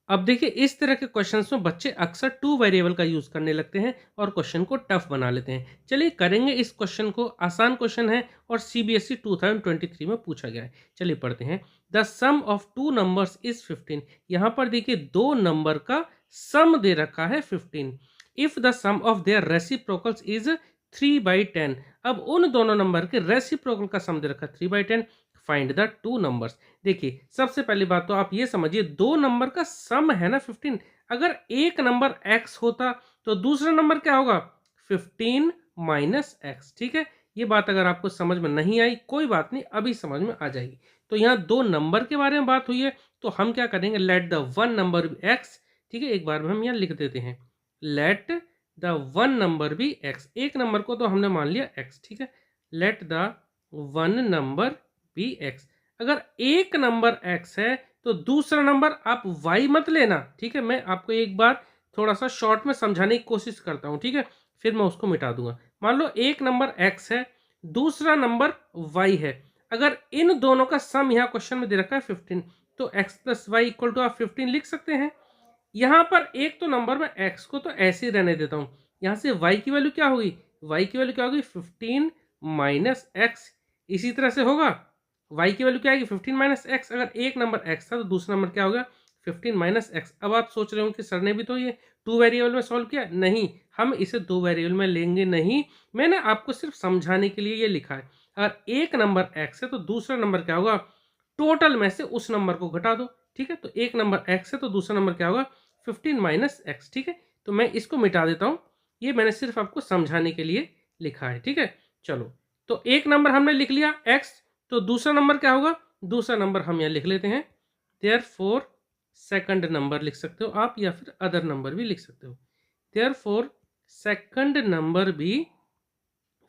अब देखिए इस तरह के क्वेश्चंस में बच्चे अक्सर टू वेरिएबल का यूज करने लगते हैं और क्वेश्चन को टफ बना लेते हैं। चलिए करेंगे इस क्वेश्चन को, आसान क्वेश्चन है और सीबीएसई 2023 में पूछा गया है। चलिए पढ़ते हैं। The sum of two numbers is 15। यहाँ पर देखिए दो नंबर का सम दे रखा है 15। If the sum of their reciprocals is 3/10। अब उन दोनों नंबर के रेसिप्रोकल का सम दे रखा है 3/10। Find the two numbers. देखिए सबसे पहली बात तो आप ये समझिए, दो नंबर का सम है ना 15। अगर एक नंबर x होता तो दूसरा नंबर क्या होगा 15 माइनस एक्स। ठीक है, ये बात अगर आपको समझ में नहीं आई कोई बात नहीं, अभी समझ में आ जाएगी। तो यहाँ दो नंबर के बारे में बात हुई है तो हम क्या करेंगे, let the one number be x. ठीक है, एक बार में हम यहाँ लिख देते हैं let the one number be x. एक नंबर को तो हमने मान लिया x। ठीक है, let the one number be x. अगर एक नंबर x है तो दूसरा नंबर आप y मत लेना। ठीक है, मैं आपको एक बार थोड़ा सा शॉर्ट में समझाने की कोशिश करता हूँ। ठीक है, फिर मैं उसको मिटा दूंगा। मान लो एक नंबर x है, दूसरा नंबर y है। अगर इन दोनों का सम यहाँ क्वेश्चन में दे रखा है 15, तो x plus y equal to आप 15 लिख सकते हैं। यहाँ पर एक तो नंबर में x को तो ऐसे ही रहने देता हूँ। यहाँ से y की वैल्यू क्या होगी, y की वैल्यू क्या होगी 15 माइनस एक्स। इसी तरह से होगा y की वैल्यू क्या आएगी 15 माइनस एक्स। अगर एक नंबर x था तो दूसरा नंबर क्या होगा 15 माइनस एक्स। अब आप सोच रहे हो कि सर ने भी तो ये टू वेरिएबल में सॉल्व किया। नहीं, हम इसे दो वेरिएबल में लेंगे नहीं, मैंने आपको सिर्फ समझाने के लिए ये लिखा है। अगर एक नंबर x है तो दूसरा नंबर क्या होगा, टोटल में से उस नंबर को घटा दो। ठीक है, तो एक नंबर x है तो दूसरा नंबर क्या होगा 15 माइनस एक्स। ठीक है, तो मैं इसको मिटा देता हूँ, ये मैंने सिर्फ आपको समझाने के लिए लिखा है। ठीक है, चलो तो एक नंबर हमने लिख लिया x, तो दूसरा नंबर क्या होगा, दूसरा नंबर हम यहाँ लिख लेते हैं देयरफॉर सेकंड नंबर लिख सकते हो आप, या फिर अदर नंबर भी लिख सकते हो। देयरफॉर सेकंड नंबर भी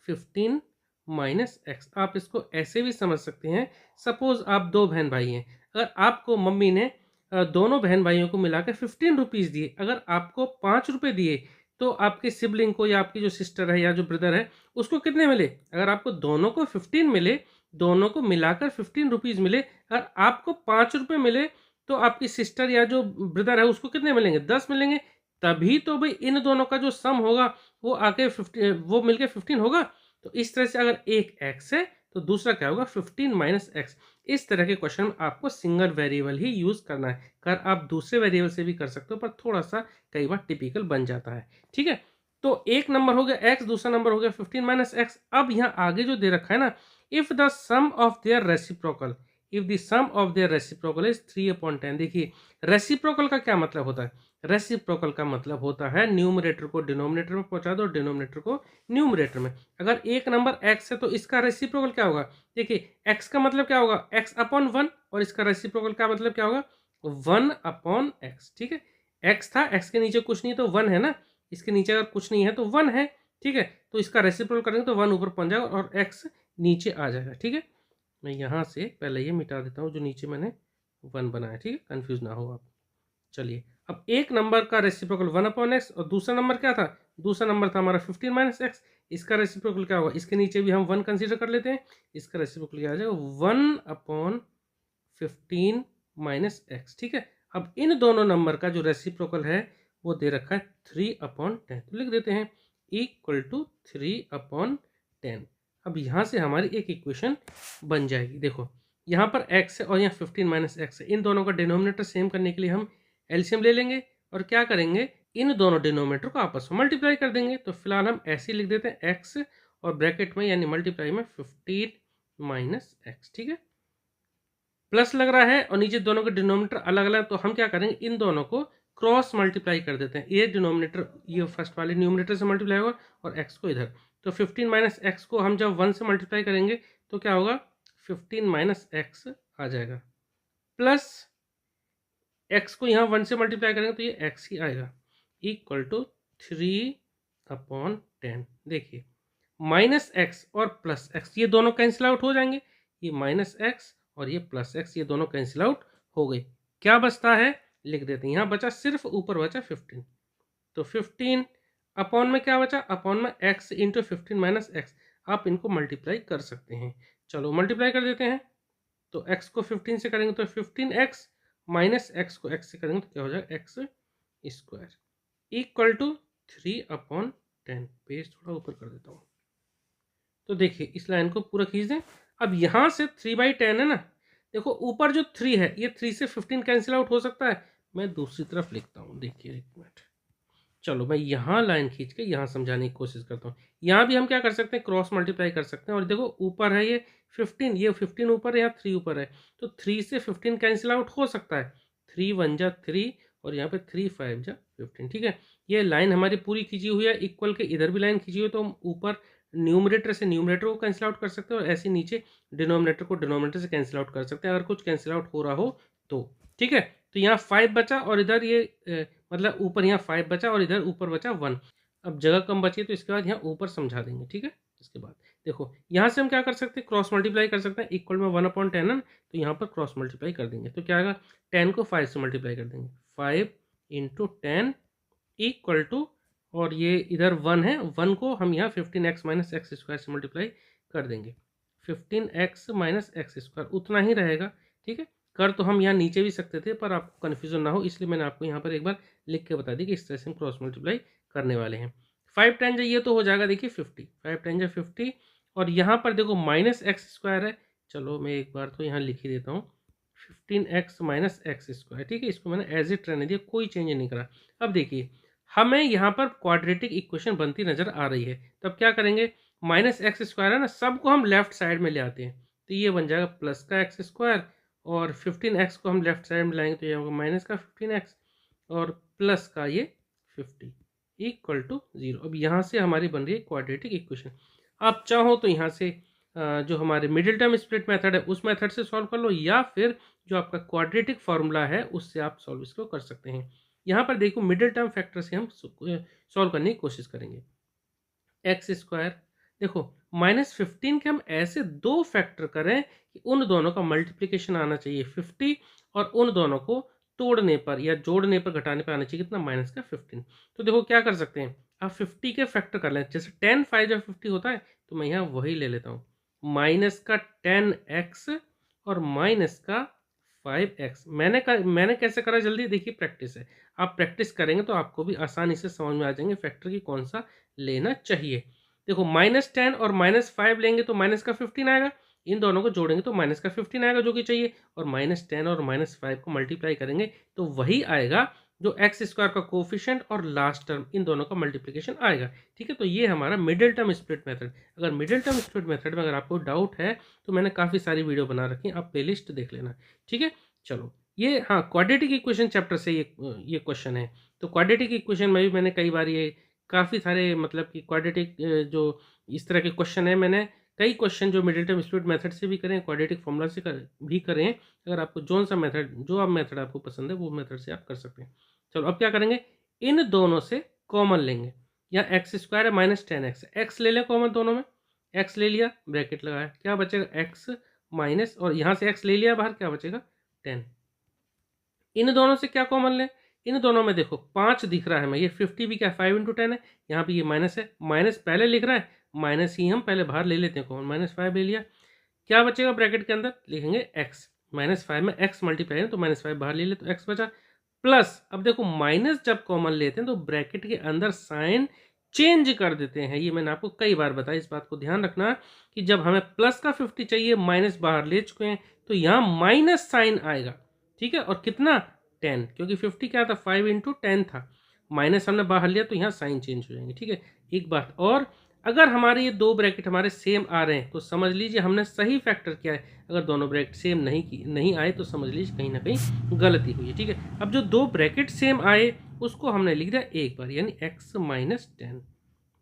15 माइनस एक्स। आप इसको ऐसे भी समझ सकते हैं, सपोज आप दो बहन भाई हैं, अगर आपको मम्मी ने दोनों बहन भाइयों को मिलाकर 15 रुपीज़ दिए, अगर आपको 5 रुपये दिए तो आपके सिबलिंग को या आपकी जो सिस्टर है या जो ब्रदर है उसको कितने मिले। अगर आपको दोनों को 15 मिले, दोनों को मिलाकर 15 रुपीज़ मिले, अगर आपको 5 रुपये मिले तो आपकी सिस्टर या जो ब्रदर है उसको कितने मिलेंगे 10 मिलेंगे। तभी तो भाई इन दोनों का जो सम होगा वो आके 15, वो मिलके 15 होगा। तो इस तरह से अगर एक x है तो दूसरा क्या होगा 15 माइनस एक्स। इस तरह के क्वेश्चन में आपको सिंगल वेरिएबल ही यूज करना है। कर आप दूसरे वेरिएबल से भी कर सकते हो, पर थोड़ा सा कई बार टिपिकल बन जाता है। ठीक है, तो एक नंबर हो गया x, दूसरा नंबर हो गया 15 माइनस एक्स। अब यहाँ आगे जो दे रखा है ना, if the sum of their reciprocal, if the sum of their reciprocal is 3/10। देखिए रेसिप्रोकल का क्या मतलब होता है, रेसिप्रोकल का मतलब होता है न्यूमरेटर को डिनोमिनेटर में पहुंचा दो, डिनोमिनेटर को न्यूमरेटर में। अगर एक नंबर x है तो इसका रेसिप्रोकल क्या होगा, देखिए x का मतलब क्या होगा x/1, और इसका रेसिप्रोकल का मतलब क्या होगा 1/x। ठीक है, x था, x के नीचे कुछ नहीं तो 1 है ना, इसके नीचे अगर कुछ नहीं है तो 1 है। ठीक है, तो इसका रेसिप्रोकल करेंगे तो 1 ऊपर पहुंच जाएगा और x नीचे आ जाएगा। ठीक है, मैं यहाँ से पहले ये मिटा देता हूँ जो नीचे मैंने 1 बनाया। ठीक है, कंफ्यूज ना हो आप। चलिए अब एक नंबर का रेसिप्रोकल 1/x और दूसरा नंबर क्या था, दूसरा नंबर था हमारा 15 माइनस एक्स। इसका रेसिप्रोकल क्या होगा, इसके नीचे भी हम 1 कंसीडर कर लेते हैं, इसका रेसिप्रोकल क्या आ जाएगा 1/15 माइनस एक्स। ठीक है, अब इन दोनों नंबर का जो रेसिप्रोकल है वो दे रखा है 3/10, तो लिख देते हैं इक्वल टू 3/10। अब यहाँ से हमारी एक इक्वेशन बन जाएगी। देखो यहाँ पर x है और यहाँ 15 माइनस एक्स है, इन दोनों का डिनोमिनेटर सेम करने के लिए हम एलसीएम ले लेंगे और क्या करेंगे, इन दोनों डिनोमिनेटर को आपस में मल्टीप्लाई कर देंगे। तो फिलहाल हम ऐसे ही लिख देते हैं x और ब्रैकेट में यानी मल्टीप्लाई में 15 माइनस एक्स। ठीक है, प्लस लग रहा है और नीचे दोनों के डिनोमिनेटर अलग अलग, तो हम क्या करेंगे इन दोनों को क्रॉस मल्टीप्लाई कर देते हैं। ये डिनोमिनेटर ये फर्स्ट वाले न्यूमिनेटर से मल्टीप्लाई होगा और x को इधर, तो 15 माइनस एक्स को हम जब 1 से मल्टीप्लाई करेंगे तो क्या होगा 15 माइनस एक्स आ जाएगा, प्लस x को यहाँ 1 से मल्टीप्लाई करेंगे तो ये x ही आएगा इक्वल टू 3/10। देखिए माइनस एक्स और प्लस एक्स ये दोनों कैंसिल आउट हो जाएंगे, ये माइनस एक्स और ये प्लस एक्स ये दोनों कैंसिल आउट हो गए। क्या बचता है लिख देते हैं, यहाँ बचा सिर्फ ऊपर बचा 15, तो 15 अपॉन में क्या बचा, अपॉन में x इंटू 15 माइनस एक्स। आप इनको मल्टीप्लाई कर सकते हैं, चलो मल्टीप्लाई कर देते हैं। तो x को 15 से करेंगे तो 15x माइनस एक्स को एक्स से करेंगे तो क्या हो जाएगा x square equal to 3/10। Page थोड़ा ऊपर कर देता हूँ। तो देखिए इस लाइन को पूरा खींच दें। अब यहाँ से 3/10 है ना, देखो ऊपर जो 3 है ये 3 से 15 कैंसिल आउट हो सकता है। मैं दूसरी तरफ लिखता हूँ, देखिए एक मिनट। चलो मैं यहाँ लाइन खींच के यहाँ समझाने की कोशिश करता हूँ। यहाँ भी हम क्या कर सकते हैं, क्रॉस मल्टीप्लाई कर सकते हैं। और देखो ऊपर है ये 15, ये 15 ऊपर है, यहाँ 3 ऊपर है, तो 3 से 15 कैंसिल आउट हो सकता है। 3 1 जा 3 और यहाँ पे 3 5 जा 15। ठीक है, ये लाइन हमारी पूरी खींची हुई है। इक्वल के इधर भी लाइन खींची हुई है, तो हम ऊपर न्यूमरेटर से न्यूमरेटर को कैंसिल आउट कर सकते हैं, और ऐसे नीचे डिनोमिनेटर को डिनोमिनेटर से कैंसिल आउट कर सकते हैं अगर कुछ कैंसिल आउट हो रहा हो तो। ठीक है, तो यहाँ 5 बचा और इधर ये मतलब ऊपर यहाँ 5 बचा और इधर ऊपर बचा 1। अब जगह कम बची तो इसके बाद यहाँ ऊपर समझा देंगे। ठीक है, इसके बाद देखो यहाँ से हम क्या कर सकते हैं, क्रॉस मल्टीप्लाई कर सकते हैं। इक्वल में 1/10 है ना, तो यहाँ पर क्रॉस मल्टीप्लाई कर देंगे तो क्या आएगा, 10 को 5 से मल्टीप्लाई कर देंगे, 5 × 10 इक्वल टू, और ये इधर 1 है, 1 को हम यहाँ 15x - x स्क्वायर से मल्टीप्लाई कर देंगे। 15x - x स्क्वायर उतना ही रहेगा। ठीक है, कर तो हम यहाँ नीचे भी सकते थे, पर आपको कन्फ्यूजन ना हो इसलिए मैंने आपको यहाँ पर एक बार लिख के बता दी कि इस तरह से हम क्रॉस मल्टीप्लाई करने वाले हैं। 5 10 ये तो हो जाएगा, देखिए 50, 5 10 50। और यहाँ पर देखो -x स्क्वायर है, चलो मैं एक बार तो यहाँ लिख ही देता हूँ, 15x - x स्क्वायर। ठीक है, इसको मैंने एज इट रहने दिया, कोई चेंज नहीं करा। अब देखिए हमें यहाँ पर क्वाड्रेटिक इक्वेशन बनती नजर आ रही है, तब क्या करेंगे, -x स्क्वायर है ना, सबको हम लेफ्ट साइड में ले आते हैं, तो ये बन जाएगा प्लस का x स्क्वायर, और 15x को हम लेफ्ट साइड में लाएंगे तो ये होगा माइनस का 15x, और प्लस का ये 50 इक्वल टू 0। अब यहाँ से हमारी बन रही है क्वाड्रेटिक इक्वेशन। आप चाहो तो यहाँ से जो हमारे मिडिल टर्म स्प्लिट मेथड है उस मेथड से सॉल्व कर लो, या फिर जो आपका क्वाड्रेटिक फॉर्मूला है उससे आप सॉल्व इसको कर सकते हैं। यहाँ पर देखो मिडिल टर्म फैक्टर से हम सॉल्व करने की कोशिश करेंगे। एक्स स्क्वायर, देखो -15 के हम ऐसे दो फैक्टर करें कि उन दोनों का मल्टीप्लिकेशन आना चाहिए 50, और उन दोनों को तोड़ने पर या जोड़ने पर घटाने पर आना चाहिए कितना, माइनस का 15। तो देखो क्या कर सकते हैं, आप 50 के फैक्टर कर लें, जैसे 10 5 जब 50 होता है तो मैं यहाँ वही ले लेता हूँ, माइनस का 10x और माइनस का 5x। मैंने कैसे करा, जल्दी देखिए, प्रैक्टिस है। आप प्रैक्टिस करेंगे तो आपको भी आसानी से समझ में आ जाएंगे फैक्टर की कौन सा लेना चाहिए। देखो -10 और -5 लेंगे तो माइनस का 15 आएगा, इन दोनों को जोड़ेंगे तो माइनस का 15 आएगा जो कि चाहिए, और -10 और -5 को मल्टीप्लाई करेंगे तो वही आएगा जो एक्स स्क्वायर का कोफिशिएंट और लास्ट टर्म इन दोनों का मल्टीप्लिकेशन आएगा। ठीक है, तो ये हमारा मिडिल टर्म स्प्लिट मेथड। अगर मिडिल टर्म स्प्लिट मेथड में अगर आपको डाउट है तो मैंने काफ़ी सारी वीडियो बना रखी है, आप प्लेलिस्ट देख लेना। ठीक है, चलो ये हाँ क्वाड्रेटिक इक्वेशन चैप्टर से ये क्वेश्चन है। तो क्वाड्रेटिक इक्वेशन में भी मैंने कई बार ये काफ़ी सारे मतलब कि क्वाड्रेटिक जो इस तरह के क्वेश्चन है, मैंने कई क्वेश्चन जो मिडिल टर्म स्प्लिट मेथड से भी करें, क्वाड्रेटिक फॉर्मूला से भी करें। अगर आपको जो सा मेथड जो आप मेथड आपको पसंद है वो मेथड से आप कर सकते हैं। चलो अब क्या करेंगे, इन दोनों से कॉमन लेंगे। यहाँ एक्स स्क्वायर है -10x, एक्स ले लें कॉमन दोनों में, एक्स ले लिया, ब्रैकेट लगाया, क्या बचेगा एक्स माइनस, और यहाँ से एक्स ले लिया बाहर, क्या बचेगा 10। इन दोनों से क्या कॉमन लें, इन दोनों में देखो 5 दिख रहा है, मैं ये 50 भी क्या 5 × 10 है, यहाँ पे ये माइनस है, माइनस पहले लिख रहा है, माइनस ही हम पहले बाहर ले लेते हैं कॉमन, -5 ले लिया, क्या बचेगा ब्रैकेट के अंदर लिखेंगे x, -5 में x मल्टीप्लाई है तो -5 बाहर ले ले तो x बचा, प्लस अब देखो माइनस जब कॉमन लेते हैं तो ब्रैकेट के अंदर साइन चेंज कर देते हैं। ये मैंने आपको कई बार बताया, इस बात को ध्यान रखना कि जब हमें प्लस का 50 चाहिए, माइनस बाहर ले चुके हैं, तो यहाँ माइनस साइन आएगा। ठीक है, और कितना 10, क्योंकि 50 क्या था 5 × 10 था, माइनस हमने बाहर लिया तो यहाँ साइन चेंज हो जाएंगे। ठीक है, एक बात और, अगर हमारे ये दो ब्रैकेट हमारे सेम आ रहे हैं तो समझ लीजिए हमने सही फैक्टर किया है। अगर दोनों ब्रैकेट सेम नहीं आए तो समझ लीजिए कहीं ना कहीं गलती हुई है। ठीक है, अब जो दो ब्रैकेट सेम आए उसको हमने लिख दिया एक बार, यानी x - 10।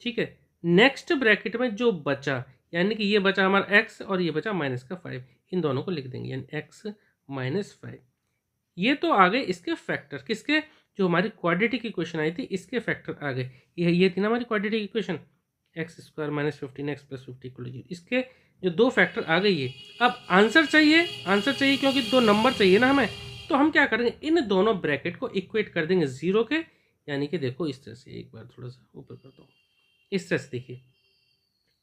ठीक है, नेक्स्ट ब्रैकेट में जो बचा, यानी कि ये बचा हमारा x और ये बचा -5, इन दोनों को लिख देंगे, यानी x - 5। ये तो आ गए इसके फैक्टर, किसके, जो हमारी क्वाड्रेटिक इक्वेशन आई थी इसके फैक्टर आ गए। ये थी ना हमारी quadratic equation, x square -15x + 50 = 0, इसके जो दो फैक्टर आ गई है। अब आंसर चाहिए क्योंकि दो नंबर चाहिए ना हमें, तो हम क्या करेंगे, इन दोनों ब्रैकेट को इक्वेट कर देंगे 0 के, यानी कि देखो इस तरह से, एक बार थोड़ा सा ऊपर करता हूँ, इस तरह से देखिए,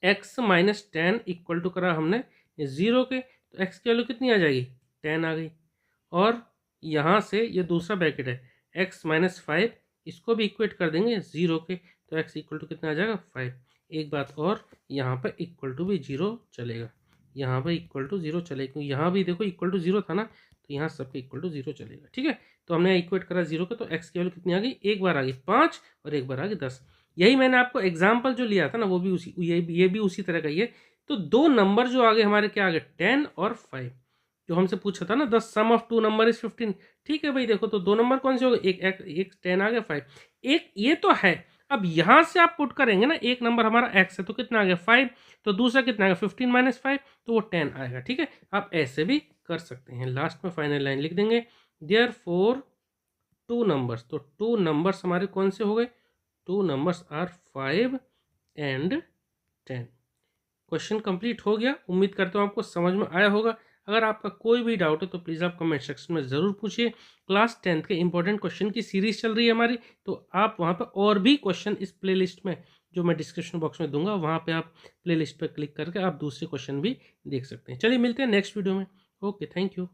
x - 10 इक्वल टू करा हमने 0 के, तो x की वैल्यू कितनी आ जाएगी 10 आ गई, और यहाँ से ये दूसरा ब्रैकेट है x माइनस 5, इसको भी इक्वेट कर देंगे 0 के, तो x इक्वल टू कितना आ जाएगा 5। एक बात और, यहाँ पर इक्वल टू भी 0 चलेगा, यहाँ पर इक्वल टू 0 चलेगा, क्योंकि यहाँ भी देखो इक्वल टू 0 था ना, तो यहाँ सबके इक्वल टू 0 चलेगा। ठीक है, तो हमने इक्वेट करा 0 का, तो x की वैल्यू कितनी आ गई, एक बार आ गई 5 और एक बार आ गई 10। यही मैंने आपको एग्जाम्पल जो लिया था ना, वो भी उसी, ये भी उसी तरह का ही है। तो दो नंबर जो आगे हमारे क्या आ गए 10 और 5, जो हमसे पूछा था ना the sum of two number is 15। ठीक है भाई, देखो तो दो नंबर कौन से हो गए, एक 10 आ गया 5, एक ये तो है। अब यहां से आप पुट करेंगे ना, एक नंबर हमारा x है तो कितना आ गया 5, तो दूसरा कितना आ गया 15 माइनस 5, तो वो 10 आएगा। ठीक है, आप ऐसे भी कर सकते हैं। लास्ट में फाइनल लाइन लिख देंगे, देयर फोर टू नंबर्स, तो टू नंबर्स हमारे कौन से हो गए, two numbers are 5 and 10। Question complete हो गया, उम्मीद करता हूँ आपको समझ में आया होगा। अगर आपका कोई भी डाउट है तो प्लीज़ आप कमेंट सेक्शन में ज़रूर पूछिए। क्लास 10th के इंपॉर्टेंट क्वेश्चन की सीरीज़ चल रही है हमारी, तो आप वहाँ पर और भी क्वेश्चन इस प्लेलिस्ट में जो मैं डिस्क्रिप्शन बॉक्स में दूंगा, वहाँ पे आप प्लेलिस्ट पर क्लिक करके आप दूसरे क्वेश्चन भी देख सकते हैं। चलिए मिलते हैं नेक्स्ट वीडियो में। Okay, thank you.